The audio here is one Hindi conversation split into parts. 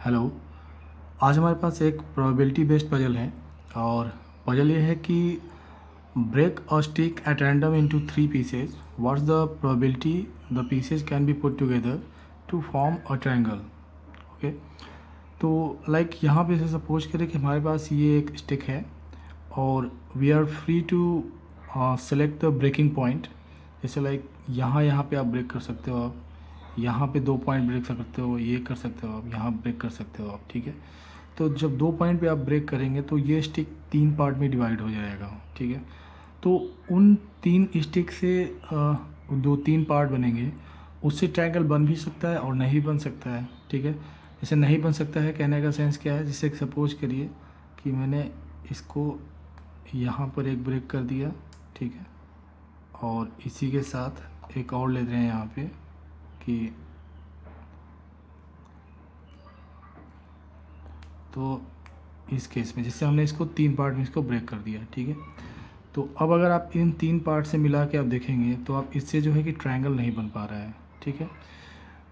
हेलो। आज हमारे पास एक प्रोबेबिलिटी बेस्ड पजल है और पजल ये है कि break a stick at random into 3 pieces. What's the probability the pieces can be put together to form a triangle. Okay, तो यहाँ पे से सपोज करें कि हमारे पास ये एक स्टिक है और we are free to select the breaking point. जैसे यहाँ पे आप ब्रेक कर सकते हो, आप यहाँ पे 2 पॉइंट ब्रेक कर सकते हो, ये कर सकते हो, आप यहाँ ब्रेक कर सकते हो आप। ठीक है, तो जब 2 पॉइंट पे आप ब्रेक करेंगे तो ये स्टिक 3 पार्ट में डिवाइड हो जाएगा। ठीक है, तो उन 3 स्टिक से दो 3 पार्ट बनेंगे। उससे ट्रायंगल बन भी सकता है और नहीं बन सकता है। ठीक है, जैसे नहीं बन सकता है कहने का सेंस क्या है, जैसे सपोज करिए कि मैंने इसको यहाँ पर एक ब्रेक कर दिया। ठीक है, और इसी के साथ एक और ले रहे हैं यहाँ पे कि तो इस केस में जैसे हमने इसको 3 पार्ट में इसको ब्रेक कर दिया। ठीक है, तो अब अगर आप इन 3 पार्ट से मिला के आप देखेंगे तो आप इससे जो है कि ट्रायंगल नहीं बन पा रहा है। ठीक है,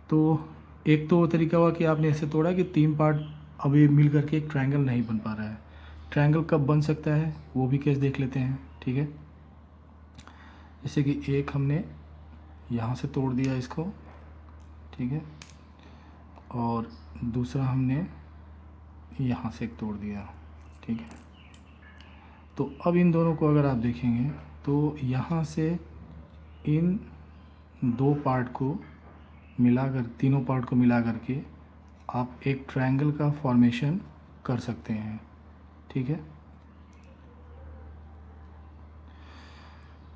तो एक तो वो तरीका हुआ कि आपने ऐसे तोड़ा कि 3 पार्ट अभी मिल करके एक ट्रायंगल नहीं बन पा रहा है। ट्रायंगल कब बन सकता है वो भी केस देख लेते हैं। ठीक है, जैसे कि एक हमने यहाँ से तोड़ दिया इसको। ठीक है, और दूसरा हमने यहाँ से एक तोड़ दिया। ठीक है, तो अब इन दोनों को अगर आप देखेंगे तो यहाँ से इन 2 पार्ट को मिलाकर, तीनों पार्ट को मिला करके आप एक ट्रायंगल का फॉर्मेशन कर सकते हैं। ठीक है,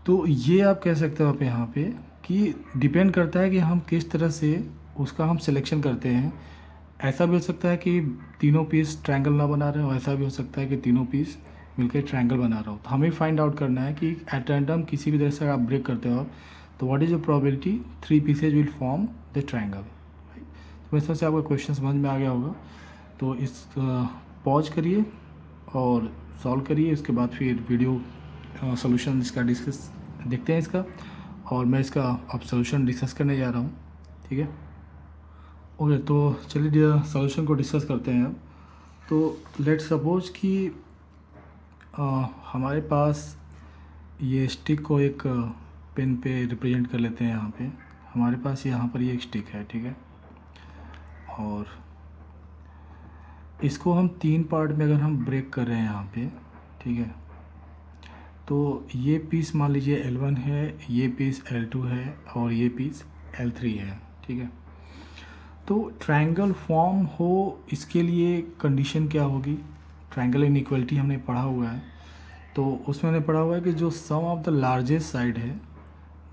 तो ये आप कह सकते हो आप यहाँ पे कि डिपेंड करता है कि हम किस तरह से उसका हम सिलेक्शन करते हैं। ऐसा भी हो सकता है कि तीनों पीस ट्रायंगल ना बना रहे हो, ऐसा भी हो सकता है कि तीनों पीस मिलकर ट्रायंगल बना रहा हो। तो हमें फाइंड आउट करना है कि एट रैंडम किसी भी तरह से आप ब्रेक करते हो तो what is the probability 3 pieces will form the triangle. तो इस तरह से आपका क्वेश्चन समझ में आ गया होगा। तो इस पॉज करिए और सॉल्व करिए, उसके बाद फिर वीडियो सोल्यूशन इसका डिस्कस देखते हैं इसका, और मैं इसका अब सोल्यूशन डिस्कस करने जा रहा हूँ। ठीक है, ओके, तो चलिए सोल्यूशन को डिस्कस करते हैं अब। तो लेट्स सपोज कि हमारे पास ये स्टिक को एक पेन पे रिप्रेजेंट कर लेते हैं। यहाँ पे हमारे पास यहाँ पर ये एक स्टिक है। ठीक है, और इसको हम 3 पार्ट में अगर हम ब्रेक कर रहे हैं यहाँ पे। ठीक है, तो ये पीस मान लीजिए L1 है, ये पीस L2 है और ये पीस L3 है। ठीक है, तो ट्रायंगल फॉर्म हो इसके लिए कंडीशन क्या होगी। ट्रायंगल इनइक्वालिटी हमने पढ़ा हुआ है, तो उसमें हमने पढ़ा हुआ है कि जो sum of the largest side है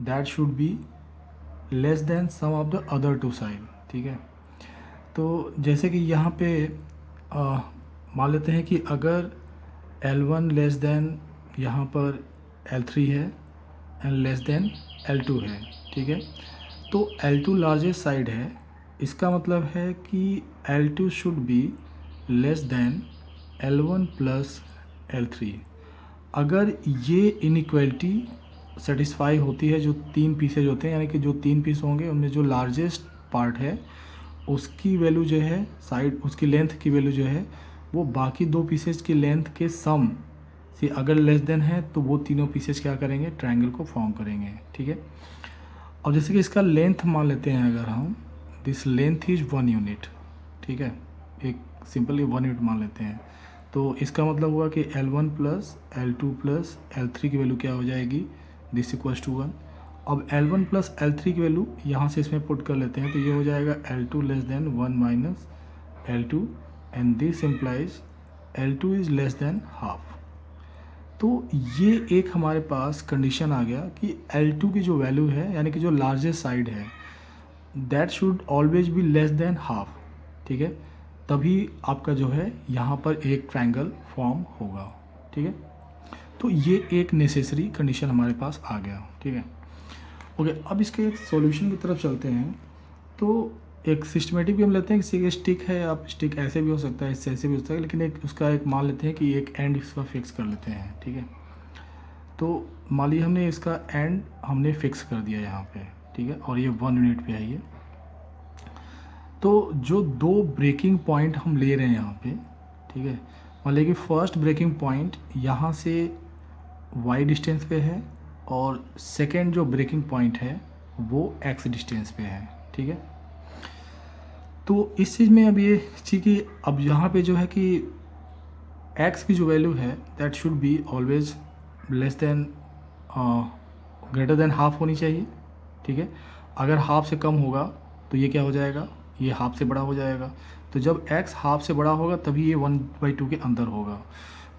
that should be less than sum of the other 2 side. ठीक है, तो जैसे कि यहाँ पे मान लेते हैं कि अगर L1 लेस देन यहाँ पर L3 है एंड लेस देन L2 है। ठीक है, तो L2 लार्जेस्ट साइड है, इसका मतलब है कि L2 should be less then L1 plus L3। अगर ये इनइक्वालिटी सेटिस्फाई होती है, जो 3 पीसेज होते हैं, यानी कि जो 3 पीस होंगे उनमें जो लार्जेस्ट पार्ट है उसकी वैल्यू जो है, साइड उसकी लेंथ की वैल्यू जो है वो बाकी 2 पीसेज की लेंथ के सम से अगर लेस देन है तो वो तीनों पीसेज क्या करेंगे, ट्रायंगल को फॉर्म करेंगे। ठीक है, अब जैसे कि इसका लेंथ मान लेते हैं अगर हम, दिस लेंथ इज 1 यूनिट। ठीक है, एक सिंपली 1 यूनिट मान लेते हैं, तो इसका मतलब हुआ कि L1 plus L2 plus L3 की वैल्यू क्या हो जाएगी, दिस इक्वल्स टू 1। अब L1 प्लस L3 की वैल्यू यहाँ से इसमें पुट कर लेते हैं, तो ये हो जाएगा L2 less than 1 minus L2 and this implies L2 is less than half. तो ये एक हमारे पास कंडीशन आ गया कि L2 की जो वैल्यू है, यानी कि जो लार्जेस्ट साइड है, that should always be less than half. ठीक है, तभी आपका जो है यहाँ पर एक ट्रायंगल फॉर्म होगा। ठीक है, तो ये एक नेसेसरी कंडीशन हमारे पास आ गया। ठीक है, ओके, अब इसके एक सॉल्यूशन की तरफ चलते हैं। तो एक सिस्टमेटिक भी हम लेते हैं कि स्टिक है, आप स्टिक ऐसे भी हो सकता है, इससे ऐसे भी हो सकता है, लेकिन एक उसका एक मान लेते हैं कि एक एंड इसका फिक्स कर लेते हैं। ठीक है, तो मान लीजिए हमने इसका एंड हमने फिक्स कर दिया यहाँ पे। ठीक है, और ये 1 यूनिट पे है ये। तो जो दो ब्रेकिंग पॉइंट हम ले रहे हैं यहाँ पे, ठीक है, मान लीजिए कि फर्स्ट ब्रेकिंग पॉइंट यहाँ से y डिस्टेंस पे है और सेकेंड जो ब्रेकिंग पॉइंट है वो x डिस्टेंस पे है, ठीक है। तो इस चीज़ में अब ये चीज़ कि अब यहाँ पे जो है कि x की जो वैल्यू है that should be always less than greater than half होनी चाहिए, ठीक है। अगर हाफ से कम होगा तो ये क्या हो जाएगा, ये हाफ से बड़ा हो जाएगा। तो जब x हाफ से बड़ा होगा तभी ये 1/2 के अंदर होगा।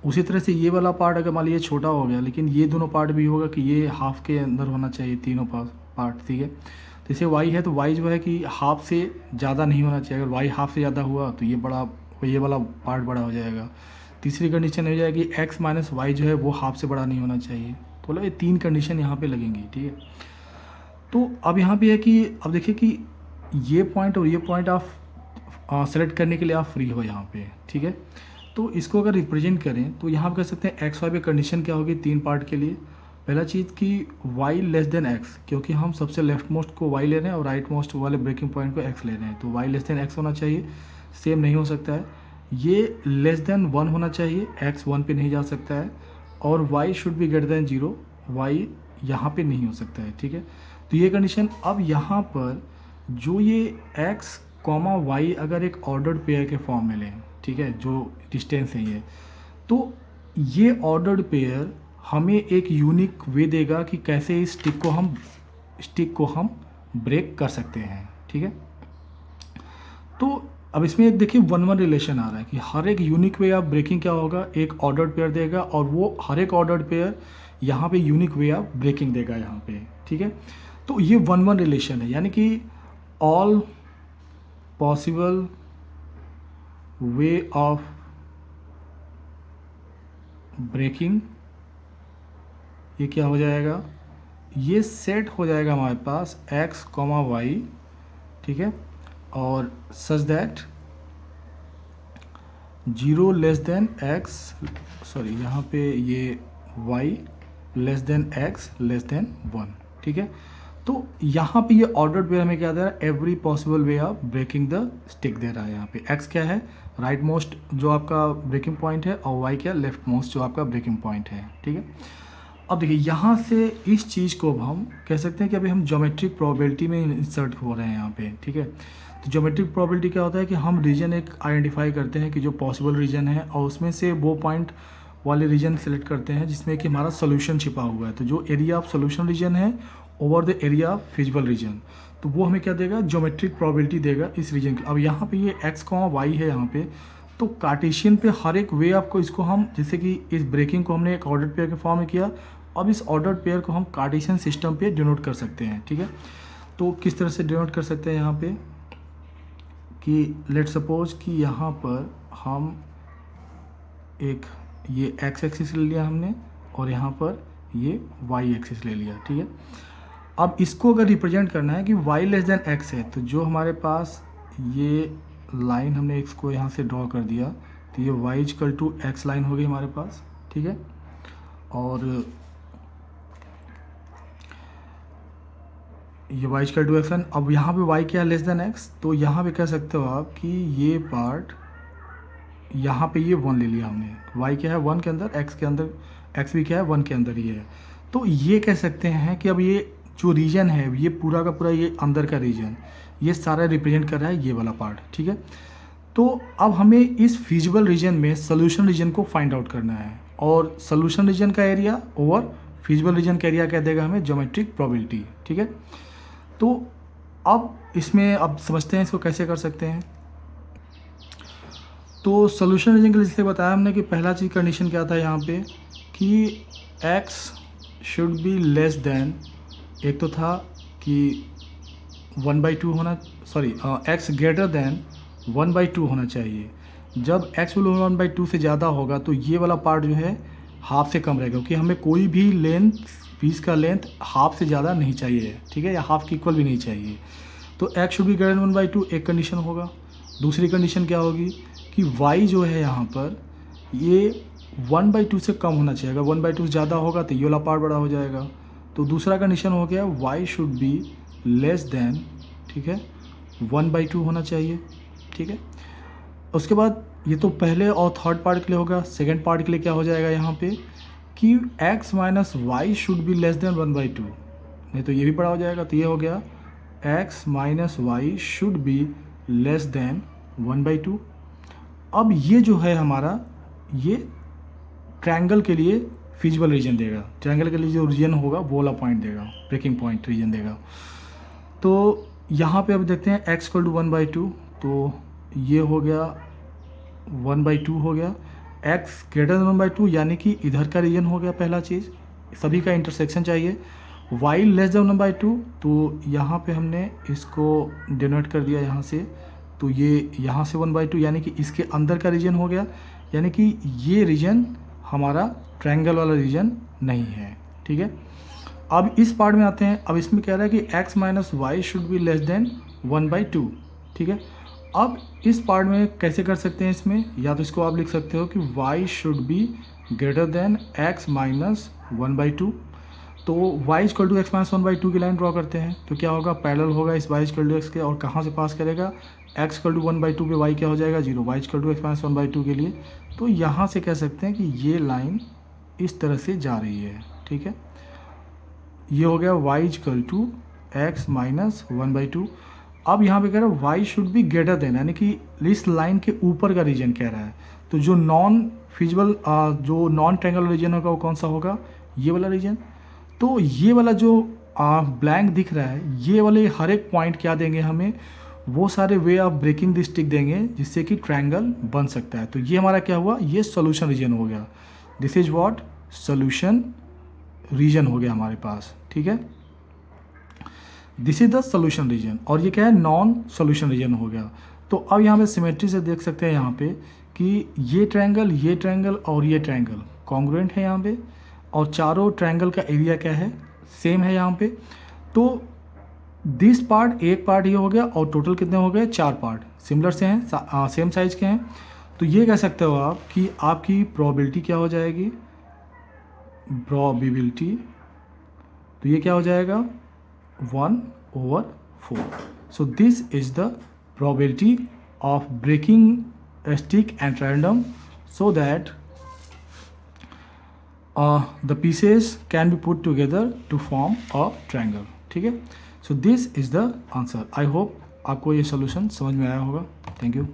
उसी तरह से ये वाला पार्ट अगर मान लीजिए छोटा हो गया, लेकिन ये दोनों पार्ट भी होगा कि ये हाफ के अंदर होना चाहिए तीनों पार्ट, ठीक है। तो जैसे y है तो y जो है कि हाफ से ज़्यादा नहीं होना चाहिए। अगर y हाफ से ज़्यादा हुआ तो ये वाला पार्ट बड़ा हो जाएगा। तीसरी कंडीशन हो जाएगी x माइनस वाई जो है वो हाफ से बड़ा नहीं होना चाहिए। तो मतलब ये 3 कंडीशन यहाँ पे लगेंगी, ठीक है। तो अब यहाँ पे है कि अब देखिए कि ये पॉइंट और ये पॉइंट आप सेलेक्ट करने के लिए आप फ्री हो यहाँ पे, ठीक है। तो इसको अगर रिप्रेजेंट करें तो यहाँ पे कह सकते हैं एक्स वाई पे कंडीशन क्या होगी 3 पार्ट के लिए। पहला चीज़ कि y लेस देन एक्स, क्योंकि हम सबसे लेफ्ट मोस्ट को y ले रहे हैं और राइट मोस्ट वाले ब्रेकिंग पॉइंट को x ले रहे हैं, तो y लेस देन एक्स होना चाहिए, सेम नहीं हो सकता है। ये लेस देन 1 होना चाहिए, x 1 पे नहीं जा सकता है, और y should be greater then 0, y यहाँ पे नहीं हो सकता है, ठीक है। तो ये कंडीशन, अब यहाँ पर जो ये x कॉमा y अगर एक ऑर्डर्ड पेयर के फॉर्म में लें, ठीक है, जो डिस्टेंस है ये, तो ये ऑर्डर्ड पेयर हमें एक यूनिक वे देगा कि कैसे इस स्टिक को हम ब्रेक कर सकते हैं, ठीक है। तो अब इसमें देखिए 1-1 रिलेशन आ रहा है कि हर एक यूनिक वे ऑफ ब्रेकिंग क्या होगा, एक ऑर्डर्ड पेयर देगा और वो हर एक ऑर्डर्ड पेयर यहाँ पे यूनिक वे ऑफ ब्रेकिंग देगा यहाँ पे, ठीक है। तो ये 1-1 रिलेशन है, यानी कि all possible way of breaking, ये क्या हो जाएगा, ये सेट हो जाएगा हमारे पास x, y, ठीक है, और such that 0 less than x, sorry यहाँ पे ये y less than x less than 1, ठीक है। तो यहाँ पे ये ऑर्डर्ड पेयर हमें क्या दे रहा है, every possible way of breaking the stick दे रहा है। यहाँ पे x क्या है, राइट मोस्ट जो आपका ब्रेकिंग पॉइंट है, और y क्या, लेफ्ट मोस्ट जो आपका ब्रेकिंग पॉइंट है, ठीक है। अब देखिए यहाँ से इस चीज़ को अब हम कह सकते हैं कि अभी हम ज्योमेट्रिक प्रोबेबिलिटी में इंसर्ट हो रहे हैं यहाँ पे, ठीक है। तो ज्योमेट्रिक प्रोबेबिलिटी क्या होता है कि हम रीजन एक आइडेंटिफाई करते हैं कि जो पॉसिबल रीजन है, और उसमें से वो पॉइंट वाले रीजन सेलेक्ट करते हैं जिसमें कि हमारा सोल्यूशन छिपा हुआ है। तो जो एरिया ऑफ सोल्यूशन रीजन है over the area of feasible region, तो वो हमें क्या देगा, ज्योमेट्रिक प्रोबेबिलिटी देगा इस रीजन की। अब यहाँ पे ये x, y है यहाँ पे, तो कार्टेशियन पे हर एक वे आपको इसको हम, जैसे कि इस ब्रेकिंग को हमने एक ऑर्डर्ड पेयर के फॉर्म में किया, अब इस ऑर्डर्ड पेयर को हम कार्टेशियन सिस्टम पे डिनोट कर सकते हैं, ठीक है। तो किस तरह से डिनोट कर सकते हैं यहाँ पे कि लेट सपोज कि यहाँ पर हम एक ये x एक्सिस ले लिया हमने और यहाँ पर ये y एक्सिस ले लिया, ठीक है। अब इसको अगर रिप्रेजेंट करना है कि y लेस देन x है, तो जो हमारे पास ये लाइन हमने इसको यहाँ से ड्रॉ कर दिया, तो ये y equal to x line हो गई हमारे पास, ठीक है। और ये y equal to x line, अब यहाँ पे y क्या है, लेस देन x, तो यहाँ पे कह सकते हो आप कि ये पार्ट यहाँ पे ये 1 ले लिया हमने, y क्या है 1 के अंदर, x के अंदर, x भी क्या है 1 के अंदर ही है। तो ये कह सकते हैं कि अब ये जो रीजन है, ये पूरा का पूरा ये अंदर का रीजन, ये सारा रिप्रेजेंट कर रहा है ये वाला पार्ट, ठीक है। तो अब हमें इस फिजिबल रीजन में सोल्यूशन रीजन को फाइंड आउट करना है, और सोल्यूशन रीजन का एरिया ओवर फिजिबल रीजन का एरिया क्या देगा हमें, ज्योमेट्रिक प्रोबेबिलिटी, ठीक है। तो अब इसमें अब समझते हैं इसको कैसे कर सकते हैं। तो सोल्यूशन रीजन के लिए जैसे बताया हमने कि पहला चीज़ कंडीशन क्या था यहाँ पे कि x should be less then, एक तो था कि 1/2 होना, सॉरी x ग्रेटर देन 1/2 होना चाहिए। जब x वैल्यू 1/2 से ज़्यादा होगा तो ये वाला पार्ट जो है हाफ से कम रहेगा, क्योंकि हमें कोई भी लेंथ, पीस का लेंथ हाफ से ज़्यादा नहीं चाहिए, ठीक है, या हाफ की इक्वल भी नहीं चाहिए। तो x should be greater then 1/2 एक कंडीशन होगा। दूसरी कंडीशन क्या होगी कि y जो है यहाँ पर ये 1/2 से कम होना चाहिए, अगर 1/2 से ज़्यादा होगा तो ये वाला पार्ट बड़ा हो जाएगा। तो दूसरा कंडीशन हो गया y should be less then, ठीक है, 1/2 होना चाहिए, ठीक है। उसके बाद ये तो पहले और थर्ड पार्ट के लिए होगा। सेकेंड पार्ट के लिए क्या हो जाएगा यहाँ पे कि x minus why should be less then 1/2, नहीं तो ये भी बड़ा हो जाएगा। तो ये हो गया x minus why should be less then 1/2। अब ये जो है हमारा, ये ट्रायंगल के लिए फिजिबल रीजन देगा। ट्रायंगल के लिए जो रीजन होगा वो वाला पॉइंट देगा, ब्रेकिंग पॉइंट रीजन देगा। तो यहाँ पे अब देखते हैं x इक्वल टू 1/2, तो ये हो गया 1/2 हो गया। x ग्रेटर देन 1/2 यानी कि इधर का रीजन हो गया पहला चीज़, सभी का इंटरसेक्शन चाहिए। y लेस देन 1/2, तो यहाँ पे हमने इसको डिनोट कर दिया यहाँ से, तो ये यहाँ से 1/2 यानी कि इसके अंदर का रीजन हो गया, यानी कि ये रीजन हमारा ट्रायंगल वाला रीजन नहीं है, ठीक है। अब इस पार्ट में आते हैं। अब इसमें कह रहा है कि x minus why should be less then 1/2, ठीक है। अब इस पार्ट में कैसे कर सकते हैं इसमें, या तो इसको आप लिख सकते हो कि y should be greater than x minus 1/2। तो y equal to x minus 1/2 की लाइन ड्रॉ करते हैं, तो क्या होगा, पैरेलल होगा इस y इक्वल टू x के, और कहाँ से पास करेगा, x इक्वल टू 1/2 पे y क्या हो जाएगा 0, y equal to x minus 1/2 के लिए। तो यहाँ से कह सकते हैं कि ये लाइन इस तरह से जा रही है, ठीक है। ये हो गया y equal to x minus 1/2। अब यहाँ पे कह रहा है y should be greater than, यानी कि इस लाइन के ऊपर का रीजन कह रहा है। तो जो नॉन फिजिबल जो नॉन ट्रायंगल रीजन होगा वो कौन सा होगा, ये वाला रीजन। तो ये वाला जो ब्लैंक दिख रहा है, ये वाले हर एक पॉइंट क्या देंगे हमें, वो सारे way of breaking the stick देंगे जिससे कि ट्रायंगल बन सकता है। तो ये हमारा क्या हुआ, ये सोल्यूशन रीजन हो गया। This is what, solution region हो गया हमारे पास, ठीक है। This is the solution region, और ये क्या है, नॉन सोल्यूशन रीजन हो गया। तो अब यहाँ पे सिमेट्री से देख सकते हैं यहाँ पे कि ये ट्रायंगल और ये ट्रायंगल कॉन्ग्रुएंट है यहाँ पे, और चारों ट्रायंगल का एरिया क्या है, सेम है यहाँ पे। तो दिस पार्ट, एक पार्ट ये हो गया, और टोटल कितने हो गए, 4 पार्ट सिमिलर से हैं, सेम साइज के हैं। तो ये कह सकते हो आप कि आपकी प्रोबेबिलिटी क्या हो जाएगी, प्रोबेबिलिटी, तो ये क्या हो जाएगा 1/4। So this is the probability of breaking a stick at random so that the pieces can be put together to form a triangle, ठीक है। So this is the answer. I hope आपको ये solution समझ में आया होगा। Thank you.